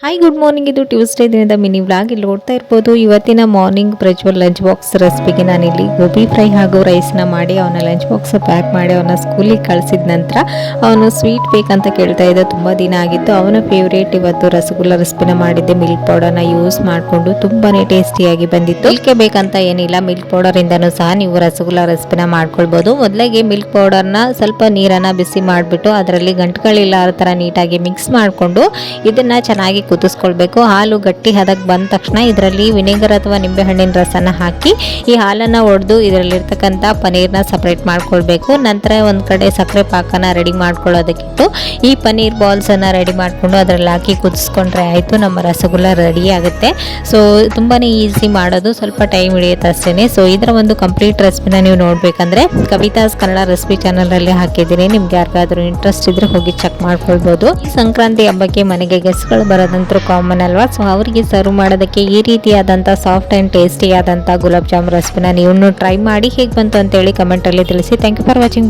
Hi good morning. ಇದು Tuesday ದಿನದ mini vlog. ಇಲ್ಲಿ ನೋಡ್ತಾ ಇರ್ಬೋದು ಇವತ್ತಿನ ಮಾರ್ನಿಂಗ್ ಪ್ರಜ್ವಲ್ ಲಂಚ್ ಬಾಕ್ಸ್ ರೆಸಿಪಿಗೆ ನಾನಿಲ್ಲಿ ಗೋಬಿ ಫ್ರೈ ಹಾಗೂ ರೈಸ್ನ ಮಾಡಿ ಅವನ ಲಂಚ್ ಬಾಕ್ಸ್ ಪ್ಯಾಕ್ ಮಾಡಿ ಅವನ ಸ್ಕೂಲಿಗೆ ಕಳಿಸಿದ ನಂತರ ಅವನು ಸ್ವೀಟ್ ಬೇಕಂತ ಕೇಳ್ತಾ ಇದ್ದ. ತುಂಬ ದಿನ ಆಗಿತ್ತು. ಅವನ ಫೇವ್ರೇಟ್ ಇವತ್ತು ರಸಗುಲ್ಲ ರೆಸಿಪಿನ ಮಾಡಿದ್ದೆ. ಮಿಲ್ಕ್ ಪೌಡರ್ನ ಯೂಸ್ ಮಾಡಿಕೊಂಡು ತುಂಬಾ ಟೇಸ್ಟಿಯಾಗಿ ಬಂದಿತ್ತು. ಮಿಲ್ಕೆ ಬೇಕಂತ ಏನಿಲ್ಲ, ಮಿಲ್ಕ್ ಪೌಡರಿಂದನೂ ಸಹ ನೀವು ರಸಗುಲ್ಲ ರೆಸಿಪಿನ ಮಾಡ್ಕೊಳ್ಬೋದು. ಮೊದಲಿಗೆ ಮಿಲ್ಕ್ ಪೌಡರ್ನ ಸ್ವಲ್ಪ ನೀರನ್ನು ಬಿಸಿ ಮಾಡಿಬಿಟ್ಟು ಅದರಲ್ಲಿ ಗಂಟುಗಳಿಲ್ಲ ಥರ ನೀಟಾಗಿ ಮಿಕ್ಸ್ ಮಾಡಿಕೊಂಡು ಇದನ್ನು ಚೆನ್ನಾಗಿ ಕುದಿಸ್ಕೊಳ್ಬೇಕು. ಹಾಲು ಗಟ್ಟಿ ಹದಕ್ಕೆ ಬಂದ ತಕ್ಷಣ ಇದರಲ್ಲಿ ವಿನೆಗರ್ ಅಥವಾ ನಿಂಬೆಹಣ್ಣಿನ ರಸನ ಹಾಕಿ ಈ ಹಾಲನ್ನು ಒಡೆದು ಇದರಲ್ಲಿರ್ತಕ್ಕಂಥ ಪನೀರ್ನ ಸಪ್ರೇಟ್ ಮಾಡ್ಕೊಳ್ಬೇಕು. ನಂತರ ಒಂದು ಕಡೆ ಸಕ್ಕರೆ ಪಾಕನ ರೆಡಿ ಮಾಡ್ಕೊಳ್ಳೋದಕ್ಕಿಟ್ಟು ಈ ಪನೀರ್ ಬಾಲ್ಸನ್ನು ರೆಡಿ ಮಾಡಿಕೊಂಡು ಅದರಲ್ಲಿ ಹಾಕಿ ಕುದಿಸ್ಕೊಂಡ್ರೆ ಆಯಿತು, ನಮ್ಮ ರಸಗುಲ್ಲ ರೆಡಿ ಆಗುತ್ತೆ. ಸೊ ತುಂಬಾ ಈಸಿ ಮಾಡೋದು, ಸ್ವಲ್ಪ ಟೈಮ್ ಹಿಡಿಯುತ್ತೆ ಅಷ್ಟೇ. ಸೊ ಇದರ ಒಂದು ಕಂಪ್ಲೀಟ್ ರೆಸಿಪಿನ ನೀವು ನೋಡಬೇಕಂದ್ರೆ ಕವಿತಾಸ್ ಕನ್ನಡ ರೆಸಿಪಿ ಚಾನಲಲ್ಲಿ ಹಾಕಿದ್ದೀನಿ. ನಿಮ್ಗೆ ಯಾರಿಗಾದ್ರೂ ಇಂಟ್ರೆಸ್ಟ್ ಇದ್ರೆ ಹೋಗಿ ಚೆಕ್ ಮಾಡ್ಕೊಳ್ಬೋದು. ಈ ಸಂಕ್ರಾಂತಿ ಹಬ್ಬಕ್ಕೆ ಮನೆಗೆ ಗೆಸ್ಟ್ಗಳು ಬರೋದಂತೂ ಕಾಮನ್ ಅಲ್ವಾ. ಸೊ ಅವರಿಗೆ ಸರ್ವ್ ಮಾಡೋದಕ್ಕೆ ಈ ರೀತಿಯಾದಂಥ ಸಾಫ್ಟ್ ಆ್ಯಂಡ್ ಟೇಸ್ಟಿ ಆದಂಥ ಗುಲಾಬ್ ಜಾಮ್ ರೆಸಿಪಿನ ನೀವು ಟ್ರೈ ಮಾಡಿ ಹೇಗೆ ಬಂತು ಅಂತೇಳಿ ಕಮೆಂಟಲ್ಲಿ ತಿಳಿಸಿ. Thank you for watching.